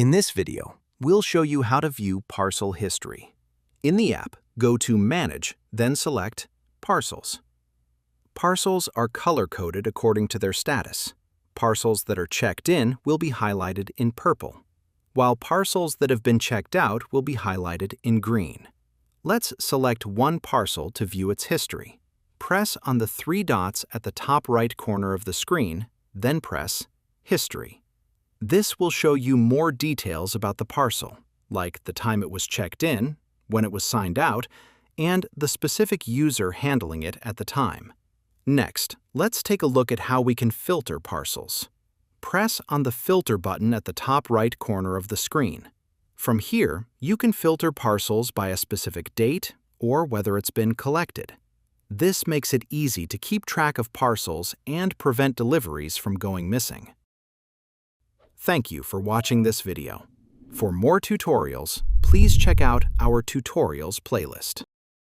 In this video, we'll show you how to view parcel history. In the app, go to Manage, then select Parcels. Parcels are color-coded according to their status. Parcels that are checked in will be highlighted in purple, while parcels that have been checked out will be highlighted in green. Let's select one parcel to view its history. Press on the three dots at the top right corner of the screen, then press History. This will show you more details about the parcel, like the time it was checked in, when it was signed out, and the specific user handling it at the time. Next, let's take a look at how we can filter parcels. Press on the Filter button at the top right corner of the screen. From here, you can filter parcels by a specific date or whether it's been collected. This makes it easy to keep track of parcels and prevent deliveries from going missing. Thank you for watching this video. For more tutorials, please check out our tutorials playlist.